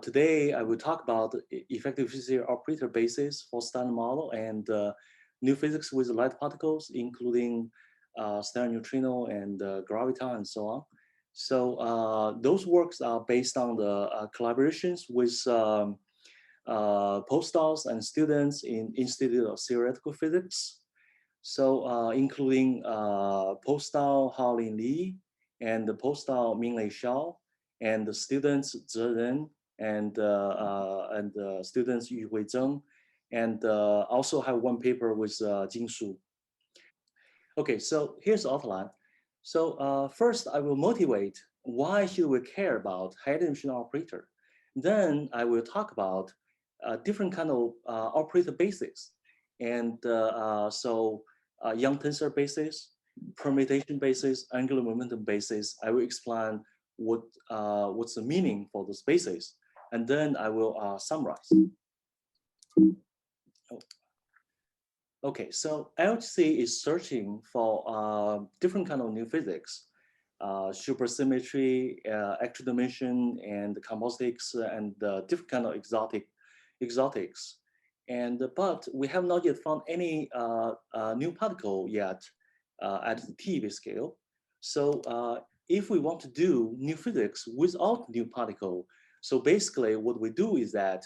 Today, I will talk about effective efficiency operator basis for standard model and new physics with light particles, including sterile neutrino and graviton and so on. So those works are based on the collaborations with postdocs and students in Institute of Theoretical Physics. So including postdoc Haolin Li and the postdoc Minglei Xiao and the students Zhe Ren and students Yuhui Zheng, and also have one paper with Jing Su. Okay, so here's the outline. So first, I will motivate why should we care about high-dimensional operator. Then I will talk about different kind of operator basis, and Young tensor basis, permutation basis, angular momentum basis. I will explain what's the meaning for this basis, and then I will summarize. Okay, so LHC is searching for different kind of new physics, supersymmetry, extra dimension, and composites, and different kind of exotics. But we have not yet found any new particle yet at the TeV scale. So if we want to do new physics without new particle, so basically what we do is that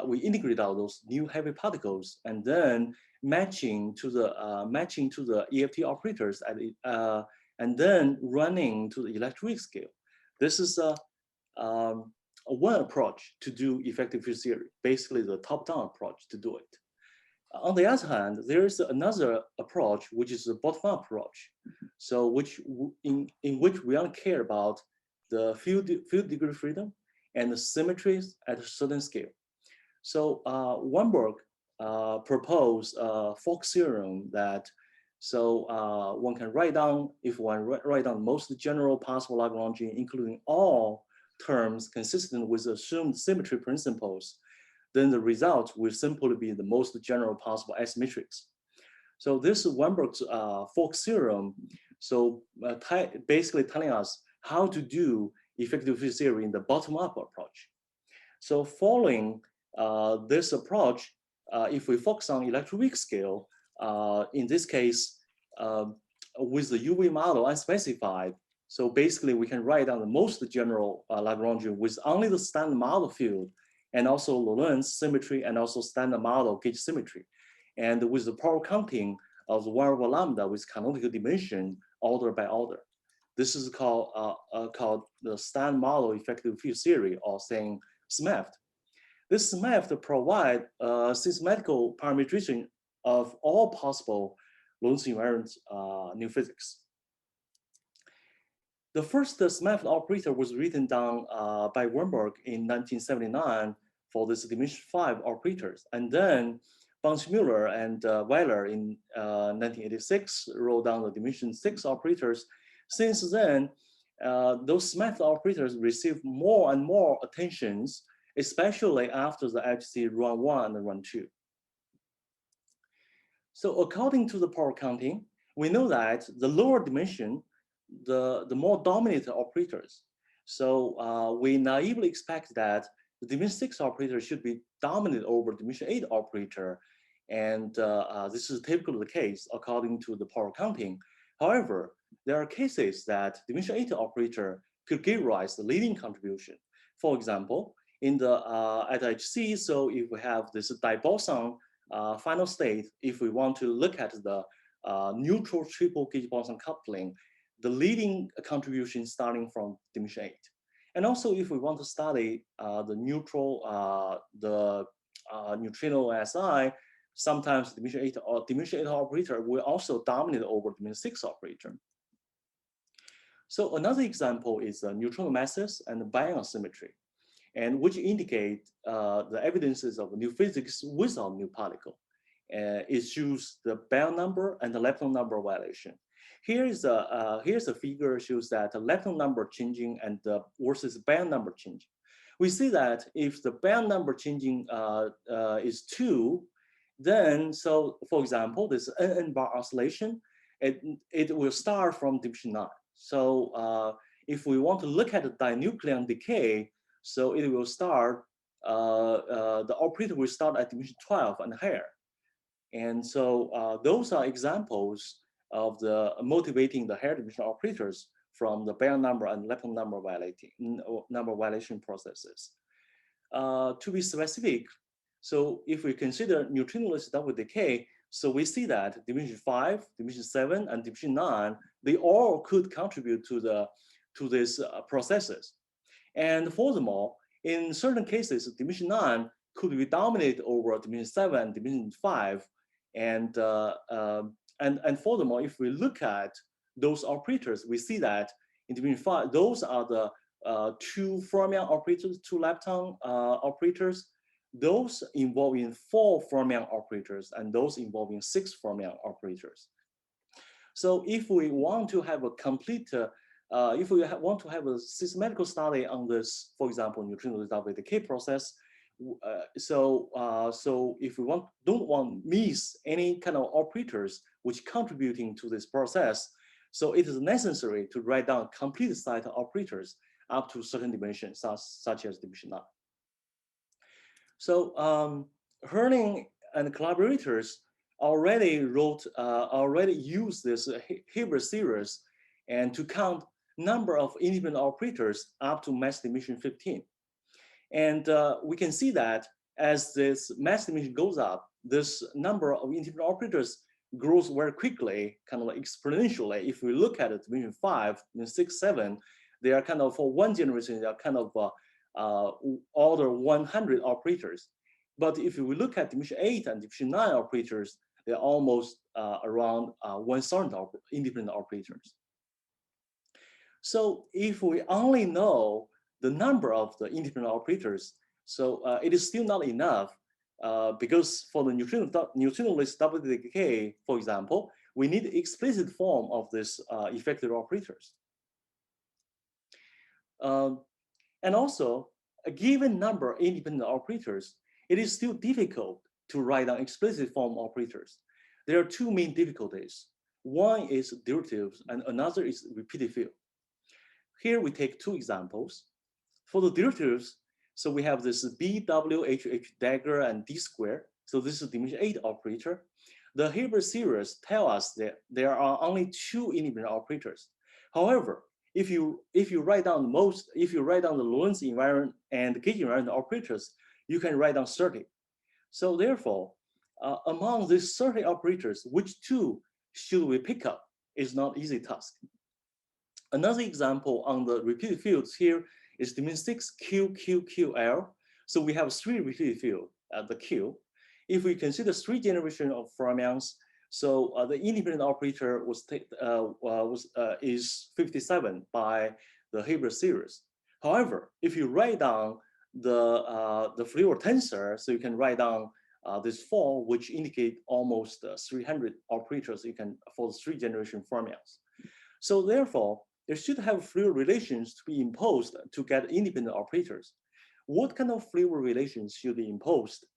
we integrate all those new heavy particles and then matching to the EFT operators and then running to the electroweak scale. This is one approach to do effective field theory, basically the top-down approach to do it. On the other hand, there is another approach, which is the bottom-up approach. So in which we only care about the field degree freedom and the symmetries at a certain scale. So Weinberg proposed a Fock theorem that one can write down, if one write down most general possible Lagrangian, including all terms consistent with assumed symmetry principles, then the result will simply be the most general possible S matrix. So this is Weinberg's Fock theorem. So basically telling us how to do effective field theory in the bottom-up approach. So following this approach, if we focus on electroweak scale, in this case, with the UV model unspecified, so basically we can write down the most general Lagrangian with only the standard model field and also Lorentz symmetry and also standard model gauge symmetry. And with the power counting of the 1 over lambda with canonical dimension order by order. This is called the standard model effective field theory, or saying SMEFT. This SMEFT provides systematical parametrization of all possible Lorentz invariant new physics. The first SMEFT operator was written down by Weinberg in 1979 for this dimension 5 operators. And then Bunch-Müller and Weiler in 1986 wrote down the dimension 6 operators. Since then, those SMEFT operators received more and more attentions, especially after the HC run 1 and run 2. So according to the power counting, we know that the lower dimension, the more dominant operators. So we naively expect that the dimension 6 operator should be dominant over dimension 8 operator. And this is typically the case according to the power counting. However, there are cases that dimension 8 operator could give rise to leading contribution. For example, in the at HC, so if we have this diboson final state, if we want to look at the neutral triple gauge boson coupling, the leading contribution starting from dimension 8. And also if we want to study the neutral, neutrino SI, sometimes dimension 8 or dimension 8 operator will also dominate over dimension 6 operator. So another example is neutrino masses and baryon symmetry, and which indicate the evidences of new physics without new particle. It shows the baryon number and the lepton number violation. Here's a figure shows that the lepton number changing and versus baryon number changing. We see that if the baryon number changing is 2, then so for example this N-Nbar Oscillation, it will start from dimension 9. So if we want to look at the dinucleon decay, So it will start, the operator will start at dimension 12 and higher. And so those are examples of the motivating the higher dimension operators from the Bayer number and Lepton number violation processes. To be specific, so if we consider neutrinoless double decay, so we see that dimension 5, dimension 7, and dimension 9, they all could contribute to these processes. And furthermore, in certain cases, dimension 9 could be dominated over dimension 7, dimension 5. And furthermore, if we look at those operators, we see that in dimension 5, those are the two fermion operators, two lepton operators, those involving 4 fermion operators, and those involving 6 fermion operators. So if we want to have a complete, if we want to have a systematical study on this, for example, neutrino double decay process, so if we don't want to miss any kind of operators which contributing to this process, so it is necessary to write down complete set of operators up to certain dimensions, such as dimension 9. So Herning and collaborators already used this Hilbert series and to count number of independent operators up to mass dimension 15. And we can see that as this mass dimension goes up, this number of independent operators grows very quickly, kind of like exponentially. If we look at it, dimension 5, dimension 6, 7, they are kind of, for one generation, they are kind of order 100 operators. But if we look at dimension 8 and dimension 9 operators, they're almost around 1,000 independent operators. So if we only know the number of the independent operators, so it is still not enough because for the neutrinoless double decay, for example, we need explicit form of this effective operators. And also, a given number of independent operators, it is still difficult to write down explicit form operators. There are two main difficulties. One is derivatives and another is repeated field. Here we take two examples. For the derivatives, so we have this BWHH dagger and D square. So this is dimension 8 operator. The Hilbert series tell us that there are only 2 independent operators. However, if you write down the Lorentz invariant and gauge invariant operators, you can write down 30. So therefore, among these 30 operators, which 2 should we pick up is not easy task. Another example on the repeated fields here is dimension 6 QQQL. So we have 3 repeated fields at the Q. If we consider 3 generations of fermions, so the independent operator is 57 by the Hilbert series. However, if you write down the Fourier tensor, so you can write down this 4, which indicate almost 300 operators you can for the 3 generation fermions. So therefore, there should have Fourier relations to be imposed to get independent operators. What kind of Fourier relations should be imposed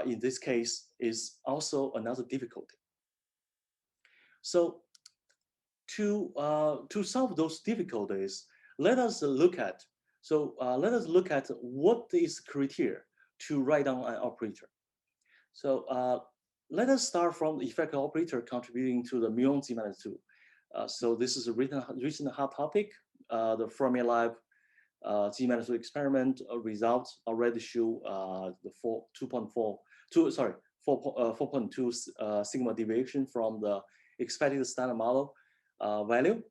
in this case is also another difficulty. So to solve those difficulties, let us look at what is criteria to write down an operator. So let us start from the effective operator contributing to the muon Z-2. So this is a recent hot topic. The Fermilab Z-2 experiment results already show the 4.2 sigma deviation from the expected standard model value.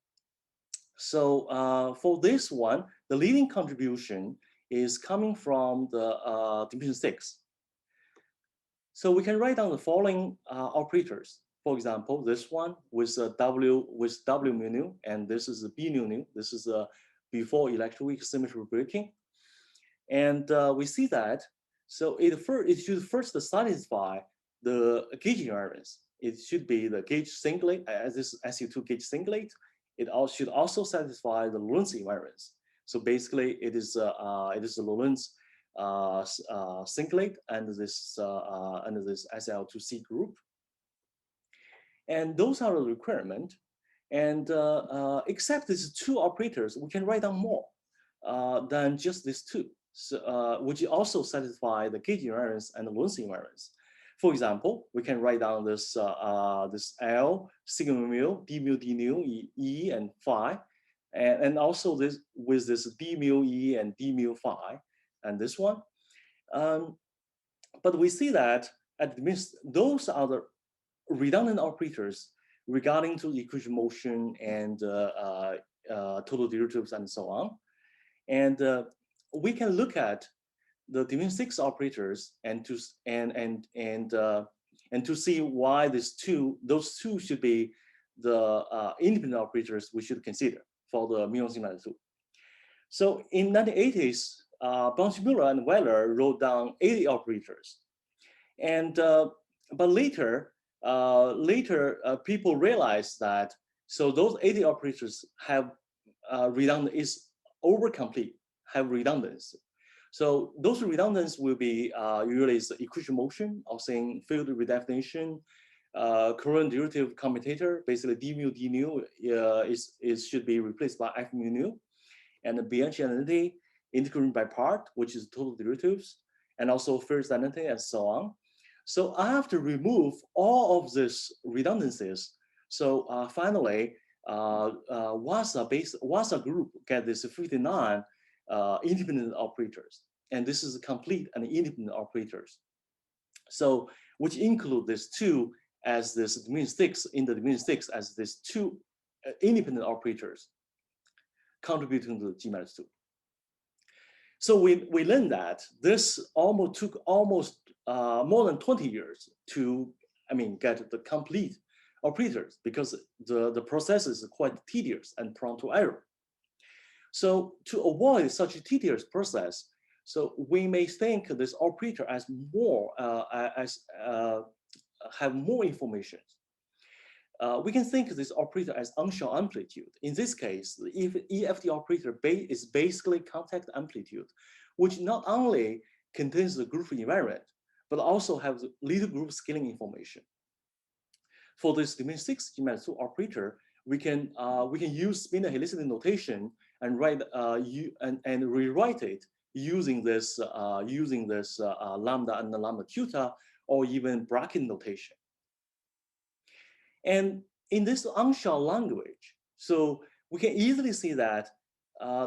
So for this one, the leading contribution is coming from the dimension 6. So we can write down the following operators. For example, this one with W mu nu, and this is B nu. This is before electroweak symmetry breaking. And we see that, so it should first satisfy the gauge invariance. It should be the gauge singlet, as this SU2 gauge singlet. It should also satisfy the Lorentz invariance. So basically, it is the Lorentz singlet and this SL2C group. And those are the requirement. And except these 2 operators, we can write down more. than just these two, so, which also satisfy the gauge invariance and the Lorentz invariance. For example, we can write down this this L, sigma mu, d mu, d nu, E, and phi, and also this with this d mu E and d mu phi, and this one. But we see that at least those are the redundant operators regarding to equation motion and total derivatives and so on. And we can look at the dimension 6 operators and to see why those two should be the independent operators we should consider for the muon sigma 2. So in 1980s, Bunch-Muller and Weller wrote down 80 operators, and but later people realized that so those 80 operators have redundant is overcomplete, have redundancy. So those redundancies will be usually is equation motion, or saying field redefinition, current derivative commutator, basically d mu d nu should be replaced by f mu nu, and the Bianchi identity integrating by part, which is total derivatives, and also first identity and so on. So I have to remove all of these redundancies. So finally, WASA group get this 59 independent operators, and this is complete and independent operators. So which include these two as this dimension 6 in the dimension 6 as these two independent operators contributing to the G-2. So we learned that this took almost more than 20 years to, get the complete operators, because the process is quite tedious and prone to error. So to avoid such a tedious process, so we may think this operator as more have more information. We can think of this operator as unsure amplitude. In this case, the EFT operator is basically contact amplitude, which not only contains the group invariant, but also has little group scaling information. For this dimension 6 G-2 operator, we can use Spinor helicity notation and write and rewrite it using this lambda and lambda tuta, or even bracket notation. And in this unsure language, so we can easily see that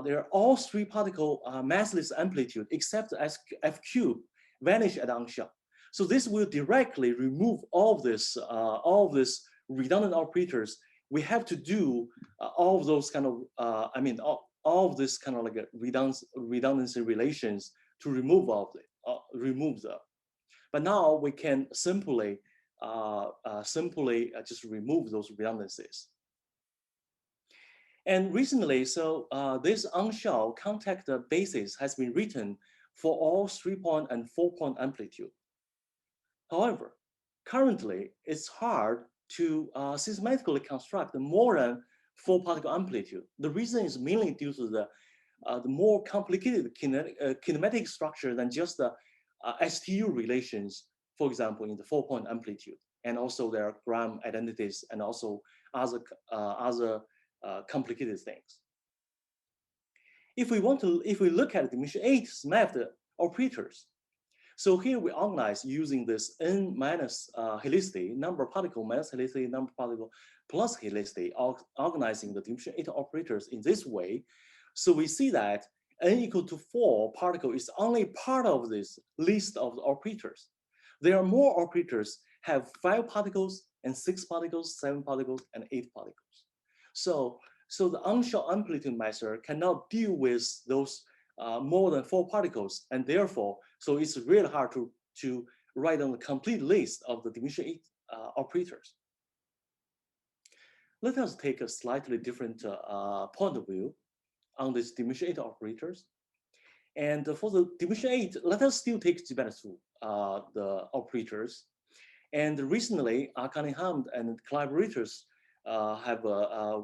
there are all three particle massless amplitude except f cube vanish at unsure. So this will directly remove all this redundant operators. We have to do all of those kind of all of this kind of like a redundancy relations to remove them. But now we can simply just remove those redundancies. And recently, so this unsure contact basis has been written for all 3-point and 4-point amplitude. However, currently it's hard to systematically construct more than 4-particle amplitude. The reason is mainly due to the more complicated kinematic structure than just the STU relations, for example, in the 4-point amplitude, and also there are gram identities and also other complicated things. If we look at dimension 8 SMEFT operators, so here we organize using this n minus helicity, number of particle minus helicity, number of particle plus helicity, organizing the dimension 8 operators in this way. So we see that n equal to 4 particle is only part of this list of the operators. There are more operators have 5 particles and 6 particles, 7 particles, and 8 particles. So the unsure amplitude method cannot deal with those more than 4 particles, and therefore, so it's really hard to write on the complete list of the dimension 8 operators. Let us take a slightly different point of view on these dimension 8 operators. And for the dimension 8, let us still take G-2, the operators. And recently, Cunningham and collaborators have a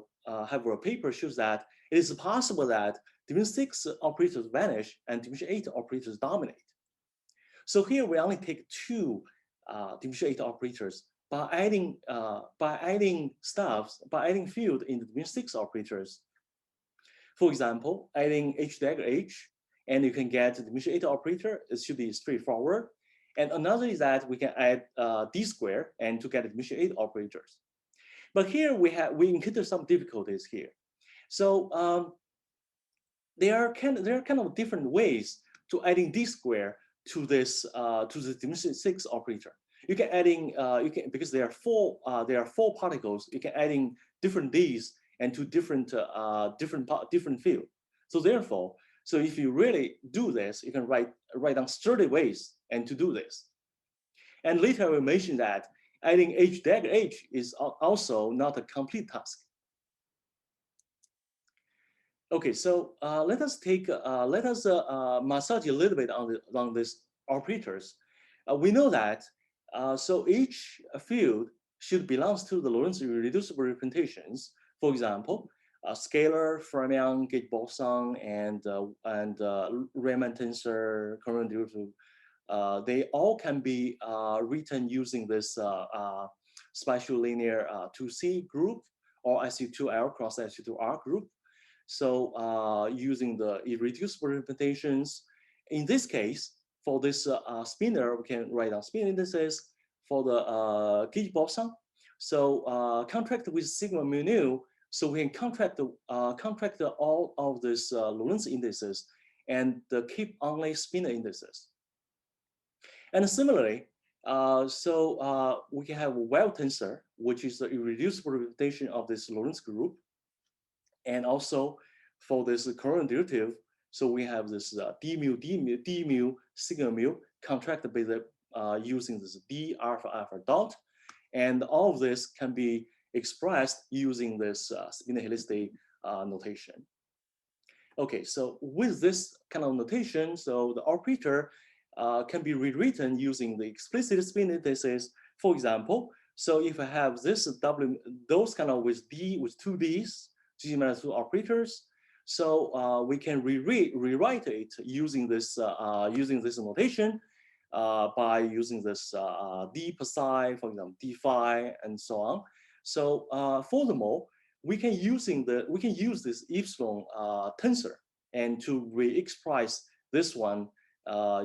paper shows that it is possible that dimension 6 operators vanish and dimension 8 operators dominate. So here we only take 2 dimension 8 operators by adding field in the dimension 6 operators. For example, adding H dagger H, and you can get the dimension 8 operator. It should be straightforward. And another is that we can add D square and to get the dimension 8 operators. But here we encounter some difficulties here. So there are kind of different ways to adding D square to this dimension 6 operator. You can adding because there are four particles. You can adding different D's and to different field. So therefore, so if you really do this, you can write down 30 ways and to do this. And later I will mention that adding H dagger H is also not a complete task. Okay, so let us massage a little bit on these operators. We know that so each field should belongs to the Lorentz irreducible representations. For example, scalar, fermion, gauge boson, and Riemann tensor, current derivative. They all can be written using this spatial linear 2C group or SU2L cross SU2R group. So using the irreducible representations, in this case, for this spinor, we can write down spin indices for the gauge boson. So contract with sigma mu nu, so we can contract all of these Lorentz indices and keep only spinor indices. And similarly, we can have a well tensor, which is the irreducible representation of this Lorentz group. And also for this current derivative, so we have this d mu sigma mu contracted by the using this d alpha alpha dot, and all of this can be expressed using this spinor helicity notation. Okay, so with this kind of notation, so the operator can be rewritten using the explicit spin indices. For example, so if I have this those kind of with two D's, G minus 2 operators, so we can rewrite it using this notation by using this D per psi, for example, D phi, and so on. So furthermore, we can use this epsilon tensor and to re-express this one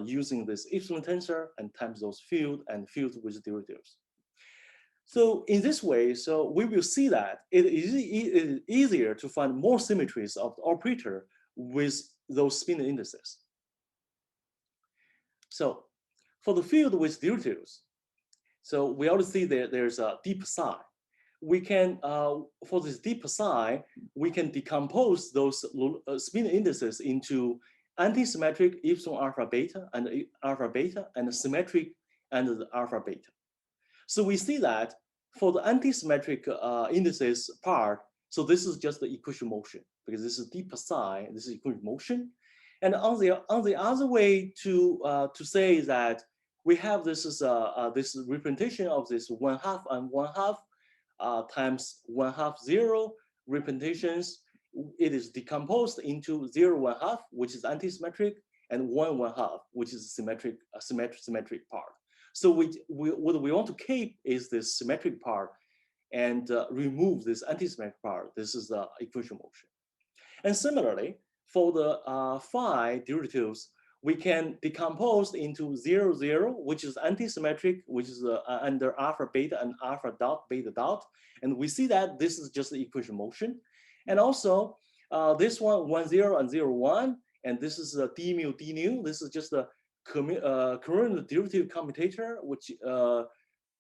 using this epsilon tensor and times those field and fields with derivatives. So in this way, so we will see that it is easier to find more symmetries of the operator with those spinor indices. So for the field with derivatives, so we already see that there's a D psi. We can, for this D psi, we can decompose those spinor indices into anti-symmetric epsilon alpha beta and symmetric and the alpha beta. So we see that for the anti-symmetric indices part, so this is just the equation motion because this is D psi, this is equation motion. And on the other way to say that we have this representation of this 1/2 and 1/2 times 1/2 0 representations. It is decomposed into 0 1/2, which is anti-symmetric, and 1 1/2, which is symmetric part. So what we want to keep is this symmetric part and remove this anti-symmetric part. This is the equation motion. And similarly, for the phi derivatives, we can decompose into 0 0, which is anti-symmetric, which is under alpha beta and alpha dot beta dot. And we see that this is just the equation motion. And also this one 1 0 and 0 1, and this is a d mu d nu. This is just the current derivative commutator, which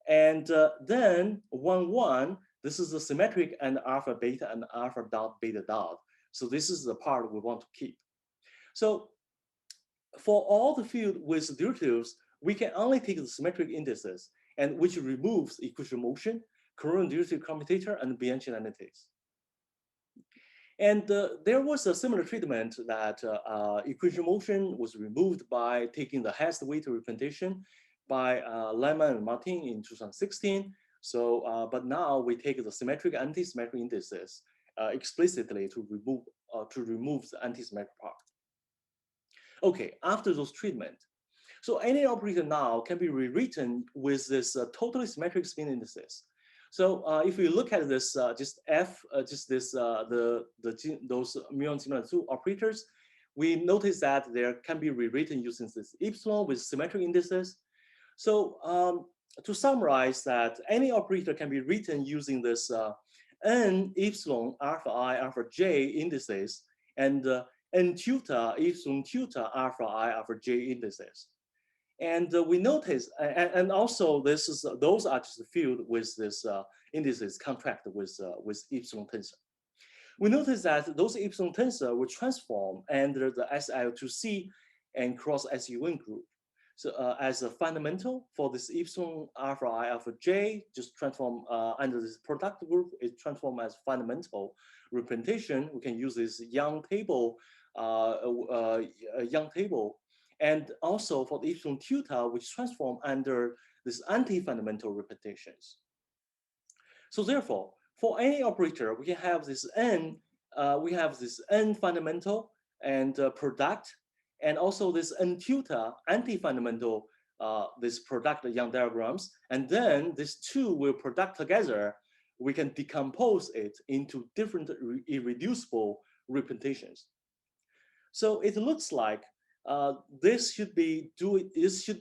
then 1 1. This is the symmetric and alpha beta and alpha dot beta dot. So this is the part we want to keep. So for all the field with derivatives, we can only take the symmetric indices, and which removes equation motion, current derivative commutator, and Bianchi identities. And there was a similar treatment that equation motion was removed by taking the Hess weight representation by Lemon and Martin in 2016. So, but now we take the symmetric anti-symmetric indices explicitly to remove the anti-symmetric part. Okay, after those treatment, so any operator now can be rewritten with this totally symmetric spin indices. So if we look at this, just F, just this, those muon-2 operators, we notice that there can be rewritten using this epsilon with symmetric indices. So to summarize that, any operator can be written using this n epsilon alpha I alpha j indices and n tutor epsilon tutor alpha I alpha j indices. And we notice, and also this is those are just filled with this indices contract with epsilon tensor. We notice that those epsilon tensor will transform under the SIL2C and cross SUN group. So as a fundamental for this epsilon alpha I alpha j, just transform under this product group, it transform as fundamental representation. We can use this Young table, Young table. And also for the epsilon tutor, which transform under this anti-fundamental representations. So therefore, for any operator, we can have this n, fundamental and product, and also this n tutor anti-fundamental, this product Young diagrams, and then these two will product together. We can decompose it into different irreducible representations. So it looks like this should be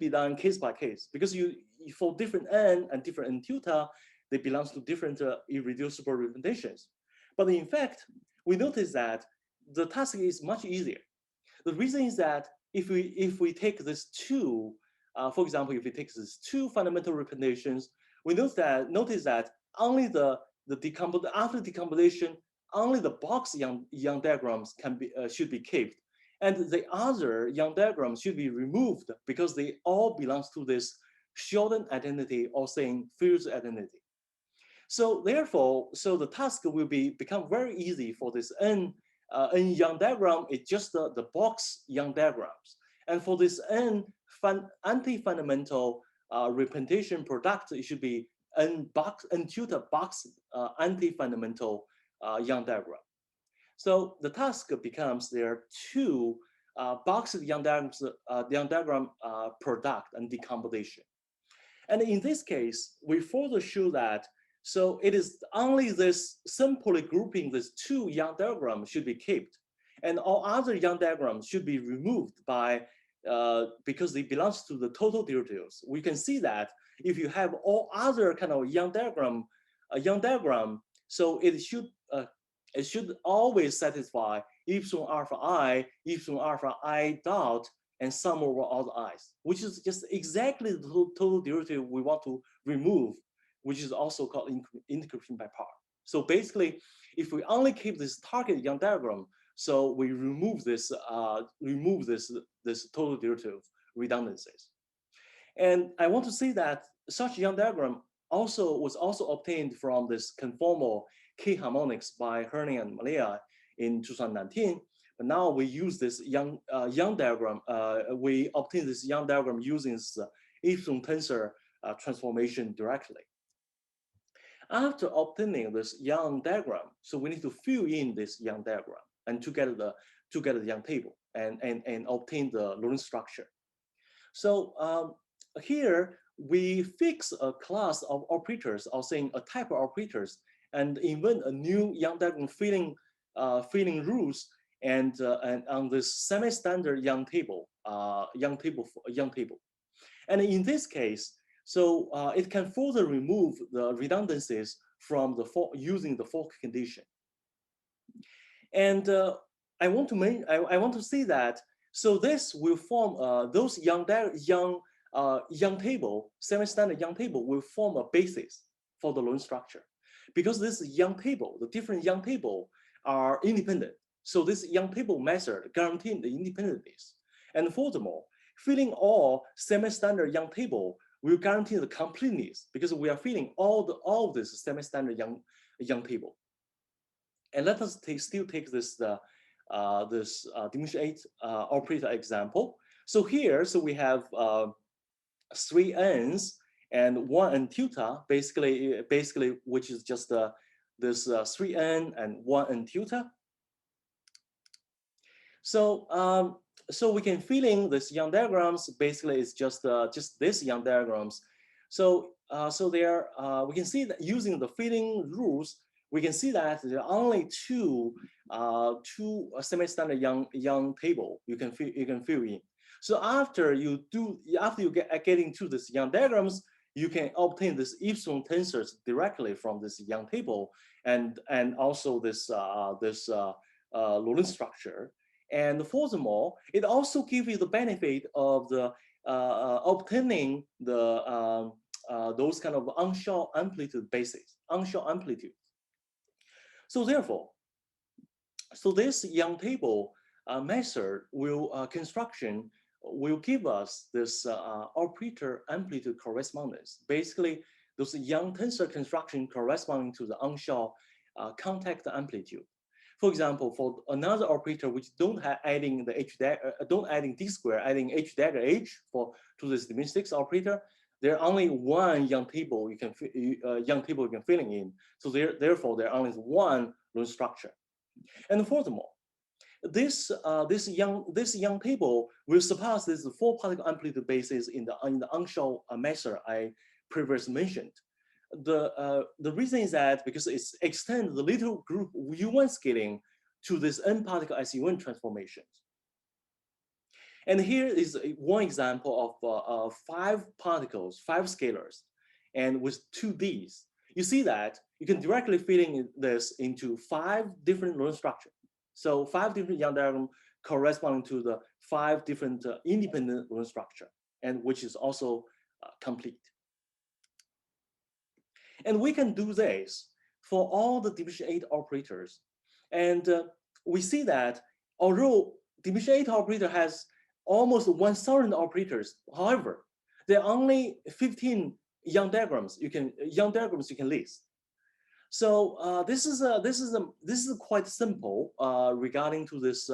done case by case, because for different n and different n tutor, they belong to different irreducible representations. But in fact, we notice that the task is much easier. The reason is that if we take this two, for example, if we take these two fundamental representations, we notice that only after decomposition, only the box Young diagrams should be kept, and the other Young diagrams should be removed because they all belong to this shortened identity, or saying fused identity. So therefore, the task will become very easy for this n Young diagram. It's just the box Young diagrams, and for this n anti-fundamental representation product, it should be n tutor box anti-fundamental Young diagram. So the task becomes there are two boxed Young diagrams, Young diagram product and decomposition. And in this case, we further show that so it is only this simply grouping these two Young diagrams should be kept, and all other Young diagrams should be removed by because they belong to the total derivatives. We can see that if you have all other kind of Young diagram, so it should always satisfy epsilon alpha I dot, and sum over all the i's, which is just exactly the total derivative we want to remove, which is also called integration by part. So basically, if we only keep this target Young diagram, so we remove this total derivative redundancies. And I want to say that such Young diagram was also obtained from this conformal K harmonics by Herning and Malaya in 2019. But now we use this Young diagram. We obtain this Young diagram using this epsilon tensor transformation directly. After obtaining this Young diagram, so we need to fill in this Young diagram and to get the Young table and obtain the Lorentz structure. So here we fix a class of operators, or saying a type of operators, and invent a new Young diagram filling rules, and on this semi-standard Young table. And in this case, so it can further remove the redundancies from using the fork condition. And I want to say that so this will form those Young table, semi-standard Young table will form a basis for the Lorentz structure, because this Young table, the different Young table are independent. So this Young table method guarantees the independence. And furthermore, filling all semi-standard Young table will guarantee the completeness, because we are filling all of this semi-standard Young table. And let us still take this dimension 8 operator example. So here, so we have 3 n's and 1 n tutor, basically, which is just this 3n and 1 n tutor. So so we can fill in this Young diagrams. Basically, it's just this Young diagrams. So so there, we can see that using the fitting rules, we can see that there are only two semi-standard Young table you can fill in. So after you get into this Young diagrams, you can obtain this epsilon tensors directly from this Young table, and also this Lorentz structure. And furthermore, it also gives you the benefit of the obtaining the those kind of unsure amplitude bases, unsure amplitude. So therefore, so this Young table method will construction will give us this operator amplitude correspondence. Basically, those Young tensor construction corresponding to the unsure contact amplitude. For example, for another operator which don't have adding the h dagger, don't adding d square, adding h dagger h to this dimension 6 operator, there are only one Young table you can fill in. So therefore there are only one Lorentz structure. And furthermore, this Young table will surpass this 4 particle amplitude basis in the unsure method I previously mentioned. The reason is that because it extends the little group U1 scaling to this n particle SU1 transformations. And here is one example of 5 particles, 5 scalars, and with 2 Ds. You see that you can directly fit in this into 5 different Lorentz structures. So 5 different Young diagrams corresponding to the 5 different independent Lorentz structure, and which is also complete. And we can do this for all the dimension 8 operators. And we see that although dimension 8 operator has almost 1,000 operators, however, there are only 15 Young diagrams you can list. So this is quite simple regarding to this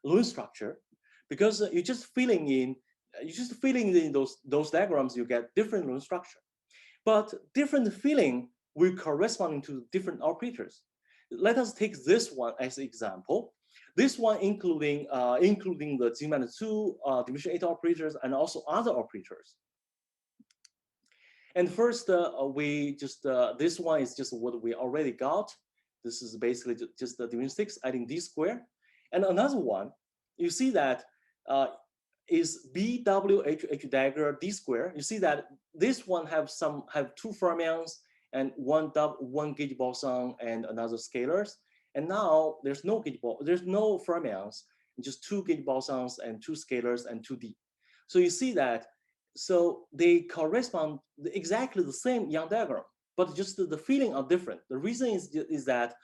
Lorentz structure, because you're just filling in those diagrams, you get different Lorentz structure. But different filling will correspond to different operators. Let us take this one as an example. This one including the Z-2 dimension 8 operators and also other operators. And first, this one is just what we already got. This is basically just the dimension 6 adding d square. And another one, you see that is BWH dagger d square. You see that this one have 2 fermions and one gauge boson and another scalars. And now there's no fermions, just 2 gauge bosons and 2 scalars and 2D. So you see that, so they correspond exactly the same Young diagram, but just the feeling are different. The reason is that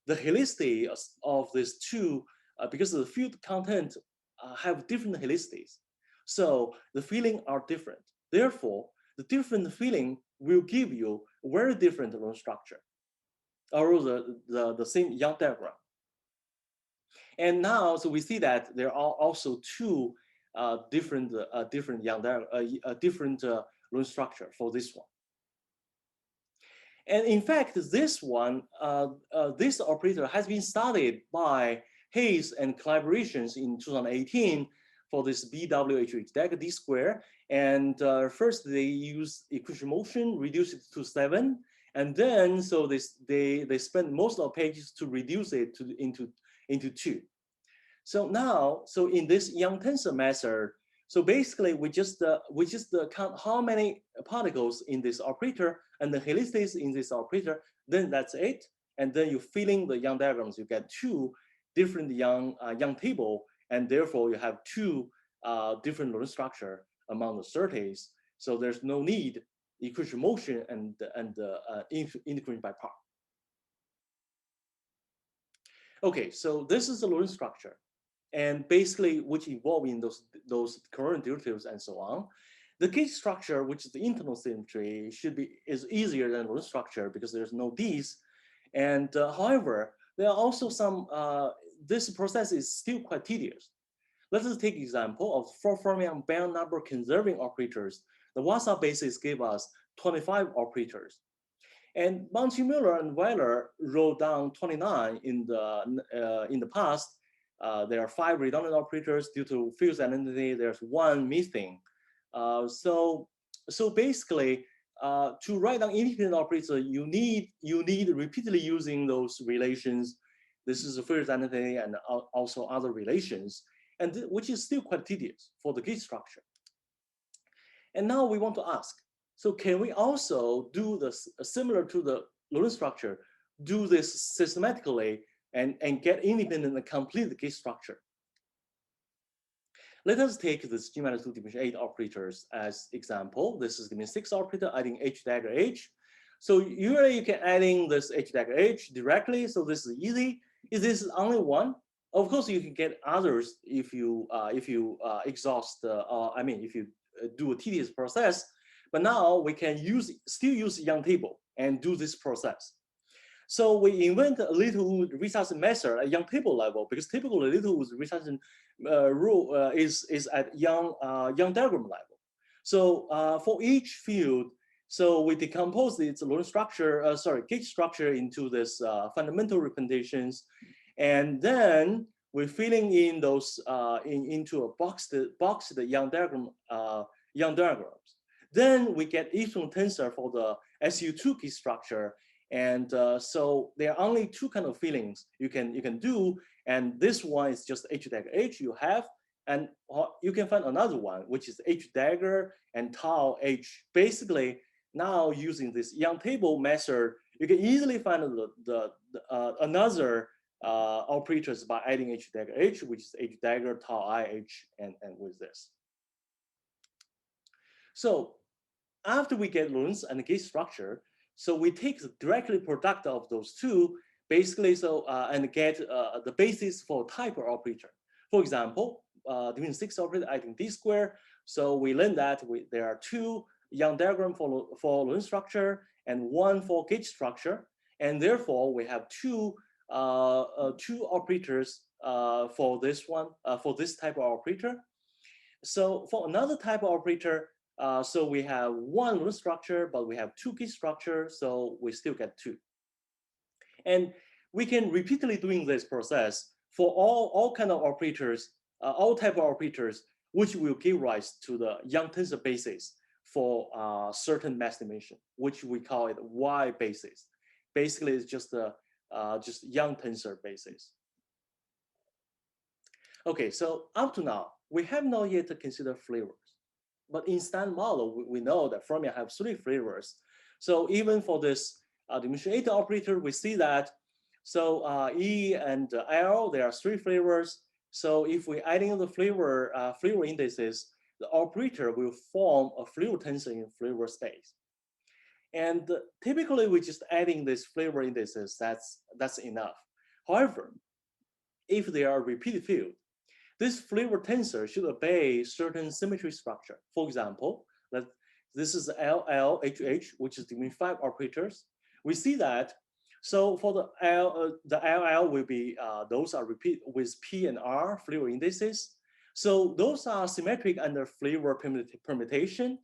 the helicity of these two, because of the field content have different helicities. So the feeling are different. Therefore, the different feeling will give you very different Lorentz structure, or the same Young diagram. And now, so we see that there are also 2 different Young diagram, different Lorentz structure for this one. And in fact, this one, this operator has been studied by Hayes and collaborations in 2018 for this BWH dagger d square. And first they use equation motion, reduce it to 7, and then so they spend most of the pages to reduce it into 2. So now, so in this Young tensor method, so basically we just count how many particles in this operator and the helicities in this operator. Then that's it. And then you fill in the Young diagrams. You get 2 different Young table, and therefore you have 2 different Lorentz structure among the 30s. So there's no need equation motion and integration by part. Okay, so this is the Lorentz structure, and basically which involve in those current derivatives and so on. The gauge structure, which is the internal symmetry, is easier than Lorentz structure because there's no D's. And however, there are also some, this process is still quite tedious. Let us take example of 4 fermion band number conserving operators. The Wassa basis gave us 25 operators. And Monty-Muller and Weiler wrote down 29 in the past. There are 5 redundant operators due to field identity. There's 1 missing. So basically, to write down independent operator, you need repeatedly using those relations. This is the first identity and also other relations, and which is still quite tedious for the gate structure. And now we want to ask, so can we also do this similar to the Lorentz structure, do this systematically and get independent and complete gate structure? Let us take this G-2 dimension 8 operators as example. This is dimension 6 operator adding H dagger H. So usually you can adding this H dagger H directly. So this is easy. If this is only one, of course you can get others if you exhaust. If you do a tedious process. But now we can still use Young table and do this process. So we invent a little resizing method at Young table level, because typically little resizing rule is at Young diagram level. So for each field, so we decompose its Lorentz structure, gate structure into this fundamental representations, and then we're filling in those into a boxed Young diagrams. Then we get epsilon tensor for the SU2 gate structure. And so there are only two kind of fillings you can do, and this one is just H dagger H you have, and you can find another one which is H dagger and tau H. Basically, now using this Young table method, you can easily find another operators by adding H dagger H, which is H dagger tau I H, and with this. So after we get Lorentz and the gate structure, so we take the directly product of those two, basically, and get the basis for type of operator. For example, dimension 6 operator adding D square. So we learned that there are two Young diagram for Lorentz structure and one for gate structure, and therefore we have two operators for this one for this type of operator. So for another type of operator, so we have one Lorentz structure, but we have two gate structure, so we still get two. And we can repeatedly doing this process for all kind of operators, all type of operators, which will give rise to the Young tensor basis for certain mass dimension, which we call it Y basis. Basically, it's just Young tensor basis. Okay, so up to now, we have not yet considered flavors. But in standard model, we know that fermion have 3 flavors. So even for this dimension 8 operator, we see that. So E and L, there are 3 flavors. So if we adding the flavor indices, the operator will form a flavor tensor in flavor space. And typically, we're just adding these flavor indices. That's enough. However, if they are repeated field, this flavor tensor should obey certain symmetry structure. For example, this is LLHH, which is dimension 5 operators. We see that. So for the LL will be those are repeat with P and R flavor indices. So those are symmetric under flavor permutation.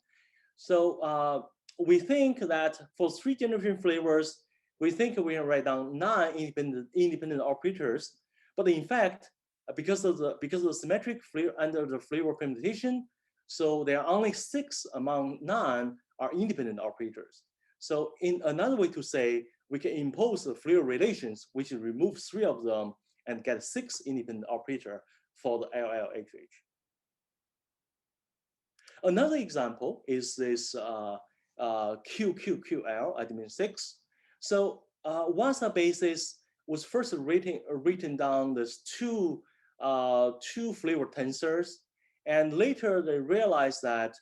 So we think that for 3 generation flavors, we think we can write down 9 independent operators. But in fact, because of the symmetric flavor under the flavor permutation, so there are only 6 among 9 are independent operators. So in another way to say, we can impose the flavor relations, which remove 3 of them and get 6 independent operator for the LLHH. Another example is this QQQL at dimension 6. So once a basis was first written down this two flavor tensors, and later they realized that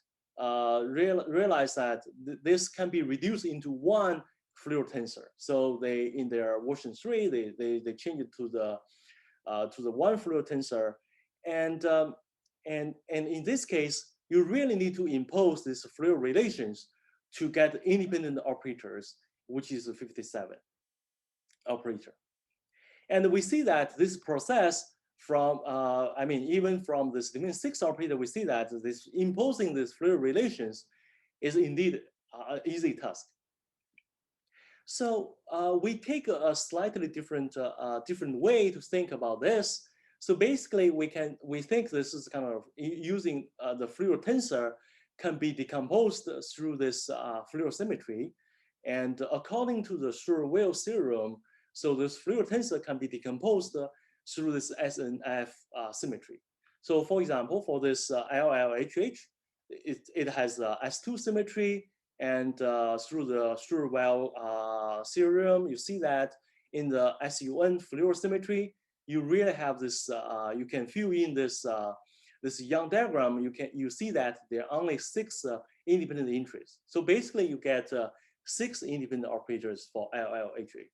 this can be reduced into one flavor tensor. So they, in their version 3, they changed it to the one flavor tensor, and in this case, you really need to impose these flavor relations to get independent operators, which is a 57 operator. And we see that this process from, even from this dimension 6 operator, we see that this imposing these flavor relations is indeed an easy task. So we take a slightly different way to think about this. So basically, we think this is kind of using the flavor tensor can be decomposed through this Fourier symmetry. And according to the Schur-Weil theorem, so this Fourier tensor can be decomposed through this SNF symmetry. So for example, for this LLHH, it has S2 symmetry, and through the Schur-Weil theorem, you see that in the SUN Fourier symmetry, you really have this, you can fill in this this Young diagram, you see that there are only 6 independent entries. So basically you get 6 independent operators for LLHH.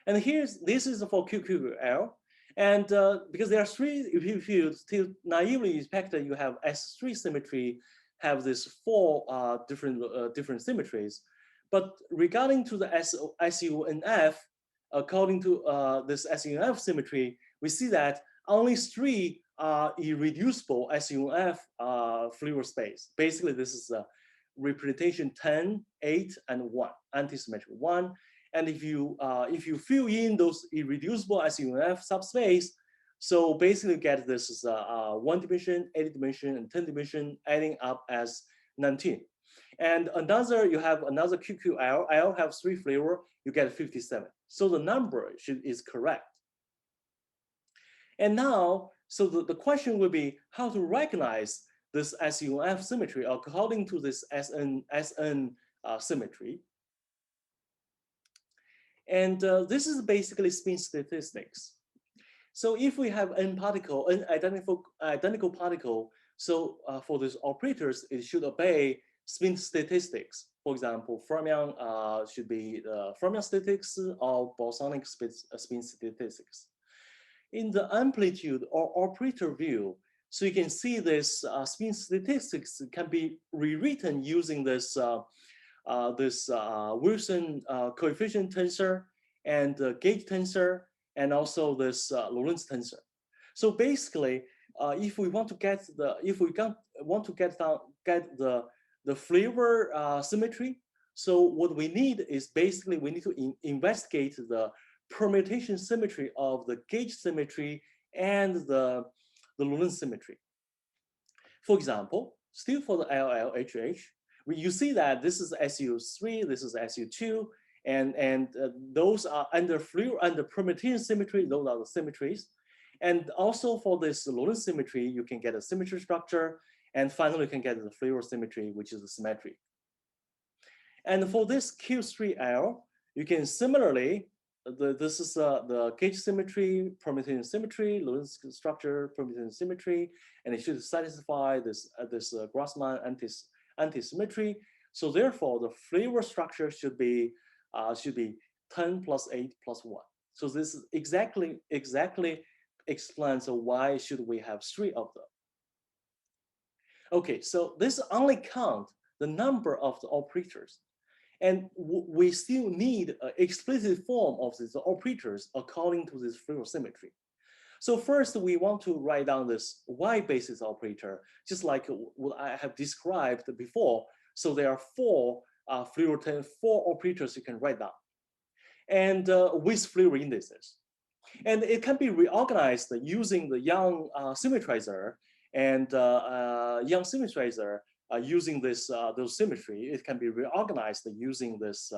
And this is for QQQL. And because there are 3, if you still naively expect that you have S3 symmetry, have this 4 different symmetries. But regarding to the SUNF, according to this SUNF symmetry, we see that only 3 are irreducible SUNF Fourier space. Basically, this is a representation 10, 8, and 1, anti-symmetric 1. And if you fill in those irreducible SUNF subspace, so basically you get this is 1 dimension, 8 dimension, and 10 dimension adding up as 19. And you have another QQL, L have 3 Fourier, you get 57. So the number is correct. And now, so the question will be how to recognize this SUNF symmetry according to this SN symmetry. And this is basically spin statistics. So if we have n identical particle, so for these operators, it should obey spin statistics. For example, fermion should be fermion statistics or bosonic spin statistics. In the amplitude or operator view, so you can see this spin statistics can be rewritten using this Wilson coefficient tensor and gauge tensor, and also this Lorentz tensor. So basically, if we want to get the Fourier symmetry, so what we need is basically we need to investigate the permutation symmetry of the gauge symmetry and the Lorentz symmetry. For example, still for the LLHH, you see that this is SU3, this is SU2, and those are under permutation symmetry, those are the symmetries. And also for this Lorentz symmetry, you can get a symmetry structure, and finally you can get the Fourier symmetry, which is the symmetry. And for this Q3L, you can similarly, this is the gauge symmetry, permutation symmetry, Lorentz structure, permutation symmetry, and it should satisfy this Grassmann anti-symmetry. So therefore, the Fourier structure should be 10 plus 8 plus 1. So this is exactly explains why should we have 3 of them. Okay, so this only count the number of the operators. And we still need an explicit form of these operators according to this Fourier symmetry. So first, we want to write down this Y basis operator, just like what I have described before. So there are 4 operators you can write down, and with Fourier indices. And it can be reorganized using the Young symmetrizer, and Young symmetrizer using this those symmetry. It can be reorganized using this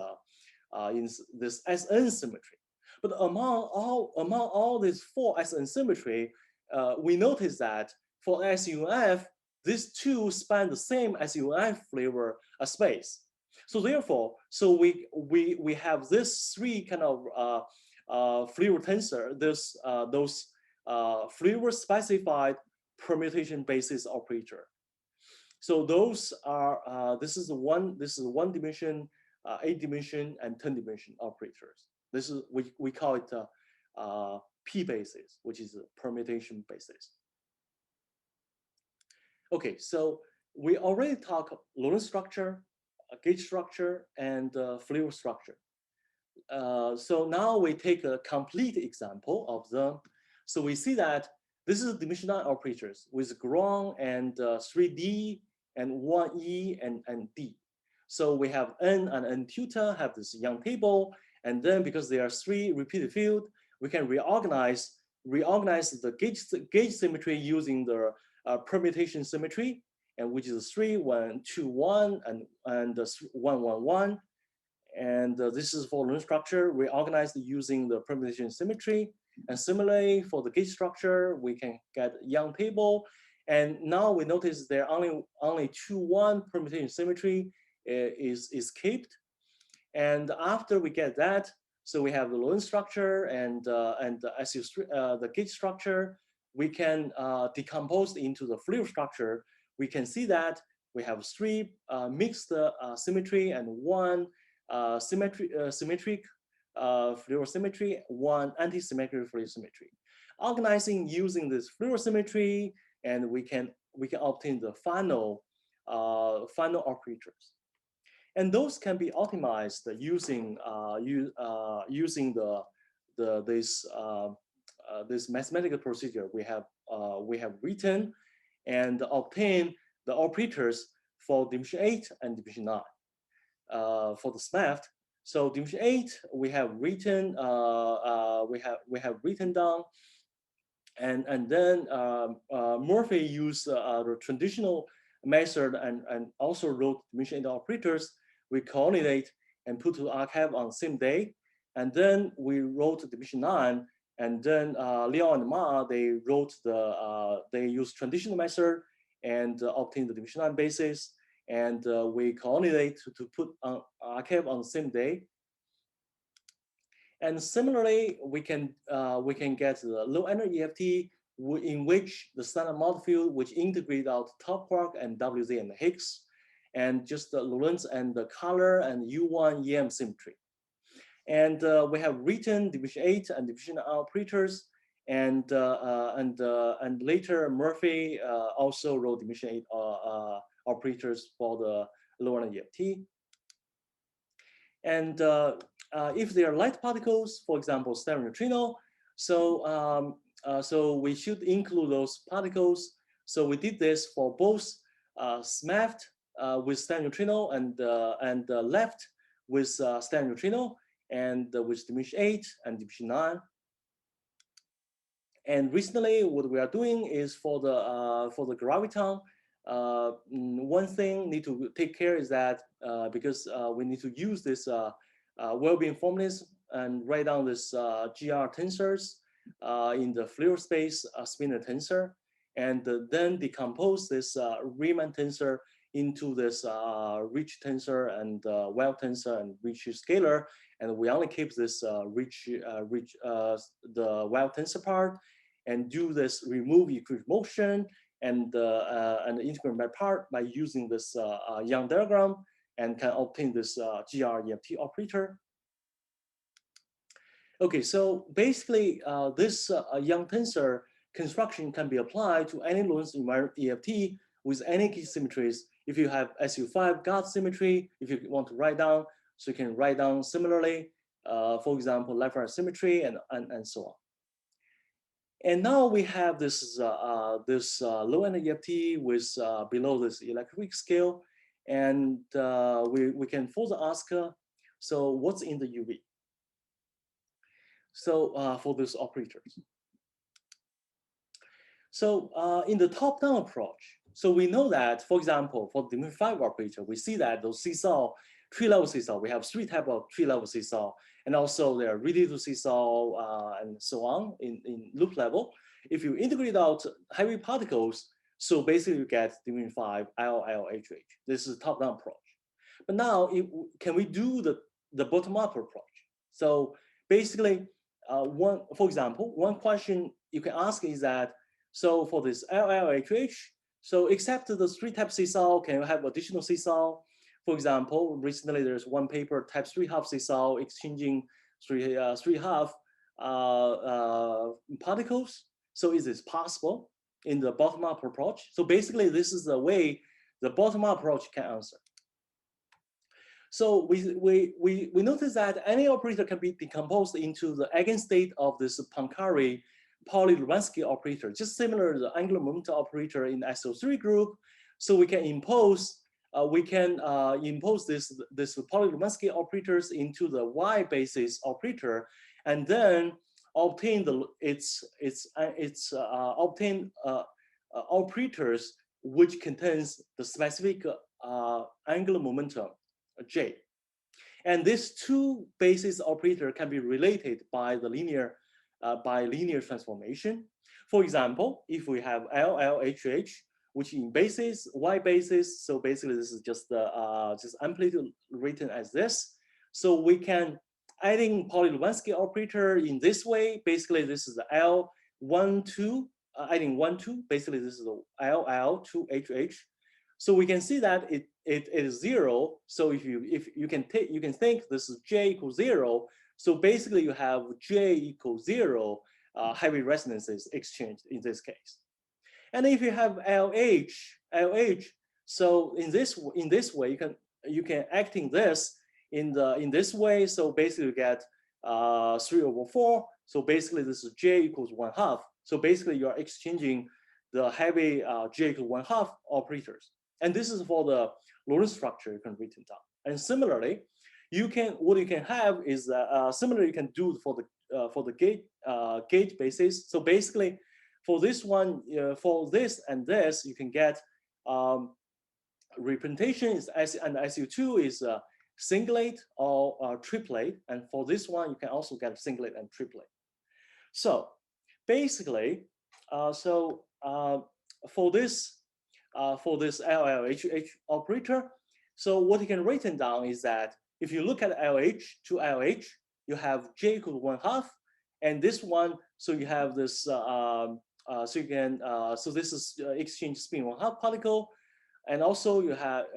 in this SN symmetry. But among all these 4 SN symmetry, we notice that for SUNF, these 2 span the same SUNF Fourier space. So therefore, so we have this 3 kind of Fourier tensor, those Fourier specified permutation basis operator. So those are this is one dimension, 8 dimension, and 10 dimension operators. This is we call it P basis, which is a permutation basis. Okay, so we already talked Lorentz structure, gauge structure, and Fourier structure. So now we take a complete example of them. So we see that this is dimensional operators with ground and 3D and 1E and D. So we have N and N theta have this Young table, and then because there are 3 repeated field, we can reorganize the gauge symmetry using the permutation symmetry, and which is 3, 1, 2, 1, and 1, 1, 1. And this is for Lorentz structure. We organized using the permutation symmetry. And similarly, for the gate structure, we can get Young table. And now we notice there only 2-1 permutation symmetry is kept. And after we get that, so we have the Lorentz structure and the gate structure. We can decompose into the Fourier structure. We can see that we have 3 mixed symmetry and 1 symmetric Fourier symmetry, 1 anti-symmetric Fourier symmetry. Organizing using this Fourier symmetry, and we can obtain the final operators. And those can be optimized using this mathematical procedure we have written, and obtain the operators for dimension 8 and dimension 9 for the SMEFT. So dimension 8 we have written down, and then Murphy used the traditional method and also wrote dimension 8 operators. We coordinate and put to the archive on the same day, and then we wrote dimension 9, and then Leon and Ma they used traditional method and obtained the dimension 9 basis, and we coordinate to put on archive on the same day. And similarly, we can get the low energy EFT in which the standard model field which integrate out top quark and WZ and Higgs, and just the Lorentz and the color and U1 EM symmetry. And we have written division 8 and division operators, and later Murphy also wrote division 8 operators for the low energy EFT. And if they are light particles, for example, sterile neutrino, so we should include those particles. So we did this for both SMEFT with sterile neutrino and left with sterile neutrino, and with dimension 8 and dimension 9. And recently, what we are doing is for the graviton. One thing need to take care is that because we need to use this well-being formulas and write down this GR tensors in the Fourier space Spinor tensor, and then decompose this Riemann tensor into this rich tensor and well tensor and rich scalar, and we only keep this the well tensor part, and do this remove equilibrium motion and integrate by part by using this Young diagram, and can obtain this GR EFT operator. Okay, so basically this Young tensor construction can be applied to any Lorentz invariant EFT with any key symmetries. If you have SU5 God symmetry, if you want to write down, so you can write down similarly, for example, left-right symmetry and so on. And now we have this low energy EFT with below this electric scale, and we can further ask, so what's in the UV? So for these operators. So in the top-down approach, so we know that, for example, for the dimension 5 operator, we see that those seesaw, tree-level seesaw, we have 3 types of tree-level seesaw, and also they are ready to seesaw and so on in loop level. If you integrate out heavy particles, so basically you get dimension 5 LLHH. This is top-down approach. But now, can we do the bottom-up approach? So basically, for example, one question you can ask is that, so for this LLHH, so except the 3 type seesaw, can you have additional seesaw? For example, recently there's one paper type 3½ seesaw exchanging 3½ particles. So is this possible in the bottom-up approach? So basically, this is the way the bottom-up approach can answer. So we notice that any operator can be decomposed into the eigenstate of this Poincare Pauli-Lorentz operator, just similar to the angular momentum operator in SO3 group. So we can impose this Pauli-Lorentz operators into the Y basis operator, and then obtain obtain operators which contains the specific angular momentum J. And these two basis operator can be related by the linear transformation. For example, if we have LLHH, which in basis, Y basis, so basically this is just the just amplitude written as this. So we can adding Pauli-Lubansky operator in this way. Basically, this is the L12, adding 1, 2. Basically, this is the LL2HH. So we can see that it is 0. So if you can think this is J equals 0. So basically, you have J equals 0 heavy resonances exchanged in this case. And if you have LH, so in this way you can acting this in this way. So basically you get 3/4. So basically this is J equals 1/2. So basically you are exchanging the heavy J equals 1/2 operators. And this is for the Lorentz structure you can written down. And similarly, what you can have is similarly you can do for the gauge basis. So basically, for this one, for this and this, you can get representation is and SU2 is singlet or triplet, and for this one you can also get singlet and triplet. So basically, for this LLHH operator, so what you can written down is that if you look at LH to LH, you have J equals 1/2, and this one, so you have this, so you can, so this is exchange spin 1/2 particle, and also you have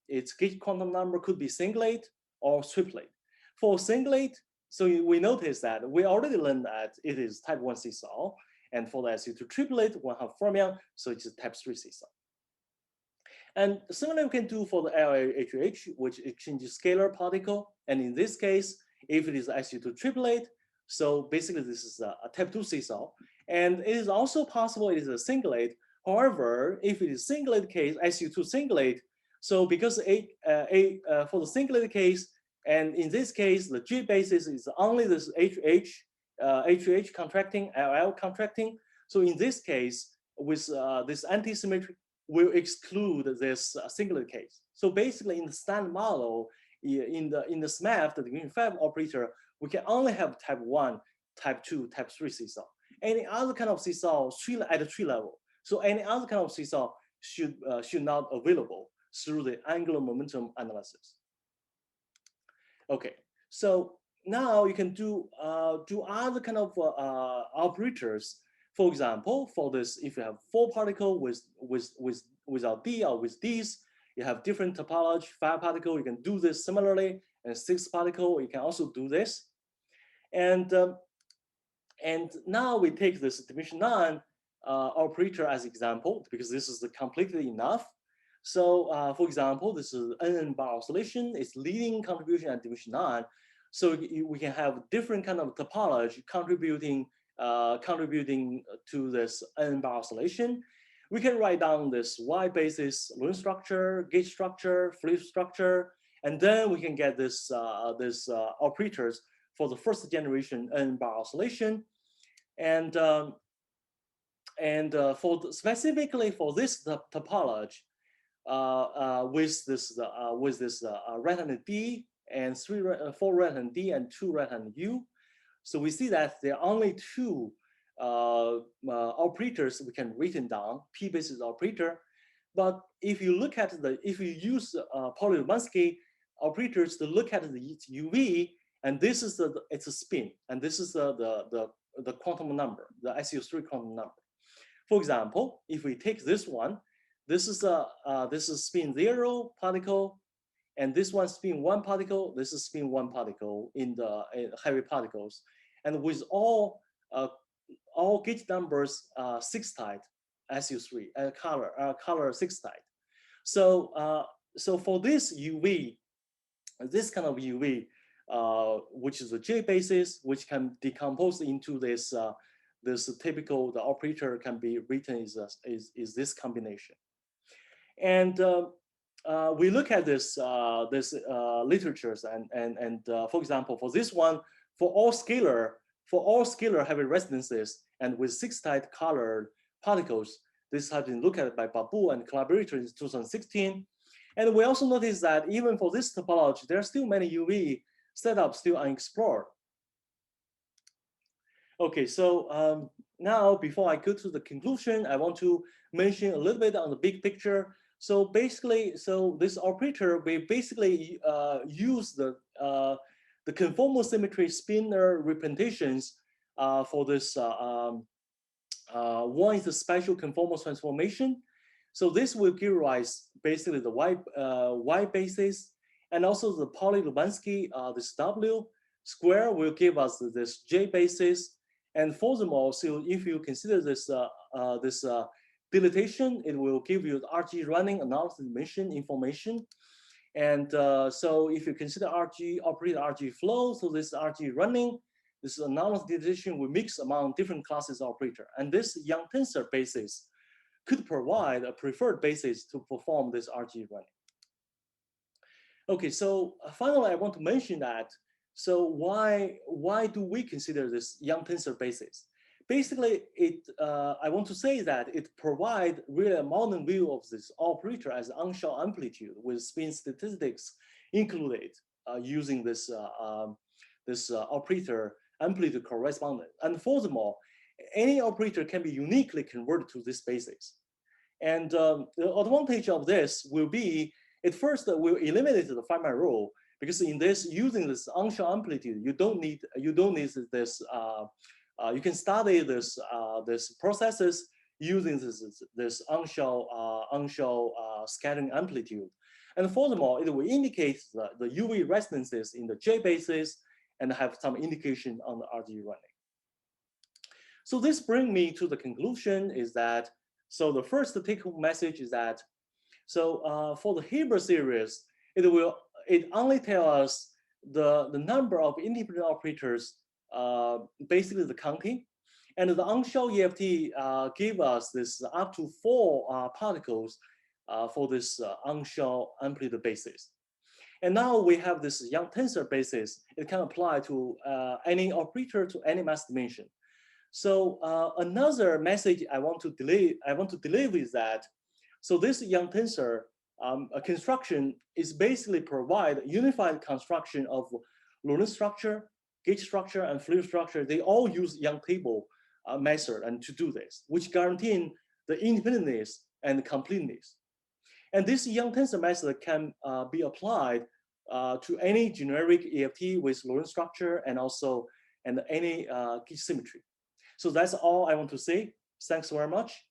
its gauge quantum number could be singlet or triplet. For singlet, so we notice that we already learned that it is type 1 seesaw, and for the SU2 triplet, 1/2 fermion, so it's a type 3 seesaw. And similarly, we can do for the LLHH, which exchanges scalar particle. And in this case, if it is SU2 triplet, so basically this is a type 2 seesaw. And it is also possible it is a singlet. However, if it is singlet case, SU2 singlet, so because for the singlet case, and in this case, the G basis is only this HH contracting, LL contracting. So in this case, with this anti-symmetry, will exclude this singlet case. So basically, in the standard model, in the SMEFT, the Decomposition 5 operator, we can only have type 1, type 2, type 3 seesaw. Any other kind of seesaw at the tree level. So any other kind of seesaw should not available through the angular momentum analysis. Okay, so now you can do other kind of operators. For example, for this, if you have 4 particle without D or with Ds, you have different topology. 5 particle, you can do this similarly, and 6 particle, you can also do this. And now we take this dimension 9 operator as example, because this is completely enough. So for example, this is N-Nbar Oscillation, it's leading contribution at dimension 9. So we can have different kind of topology contributing to this N-Bar Oscillation. We can write down this Y basis Lorentz structure, gauge structure, flip structure, and then we can get this operators for the first generation N-Bar Oscillation. And specifically for this topology, with this right-handed D and 4 right-handed D and 2 right-handed U. So we see that there are only 2 operators we can written down, P basis operator. But if you look at if you use Pauli-Lubansky operators to look at the UV, and this is it's a spin, and this is the quantum number, the SU3 quantum number. For example, if we take this one, this is spin 0 particle, and this one spin 1 particle. This is spin 1 particle in the heavy particles, and with all gauge numbers 6 type SU3 color 6 type. So so for this UV, this kind of UV, which is a J basis, which can decompose into this typical, the operator can be written is this combination. And we look at this literatures and for example, for this one, for all scalar heavy resonances and with 6 type colored particles, This has been looked at by Babu and collaborators in 2016. And we also noticed that even for this topology, there are still many UV setups still unexplored. Okay, so now before I go to the conclusion, I want to mention a little bit on the big picture. So basically, so this operator, we basically use the conformal symmetry Spinor representations for this. One is the special conformal transformation. So this will give rise basically the Y basis, and also the Pauli-Lubansky, this W square will give us this J basis. And furthermore, so if you consider this dilatation, it will give you the RG running analysis dimension information. And so if you consider RG operator RG flow, so this RG running, this analysis dilatation will mix among different classes of operator. And this Yang tensor basis could provide a preferred basis to perform this RG running. Okay, so finally, I want to mention that. So why do we consider this Yang tensor basis? Basically, I want to say that it provides really a modern view of this operator as unshot amplitude with spin statistics included using this operator amplitude correspondence. And furthermore, any operator can be uniquely converted to this basis. And the advantage of this will be, at first, will eliminate the Feynman rule, because in this, using this unshot amplitude, you don't need this. You can study this processes using this unshot scattering amplitude. And furthermore, it will indicate the UV resonances in the J basis and have some indication on the RG running. So this brings me to the conclusion is that, so the first take-home message is that, so for the Hilbert series, it only tells us the number of independent operators, basically the counting, and the unshot EFT gave us this up to 4 particles for this unshot amplitude basis. And now we have this Yang tensor basis. It can apply to any operator to any mass dimension. So another message I want to deliver is that, so this Yang tensor construction is basically provide unified construction of Lorentz structure, gauge structure, and fluid structure. They all use Yang table method and to do this, which guarantee the independentness and completeness. And this Yang tensor method can be applied to any generic EFT with Lorentz structure and also any gauge symmetry. So that's all I want to say. Thanks very much.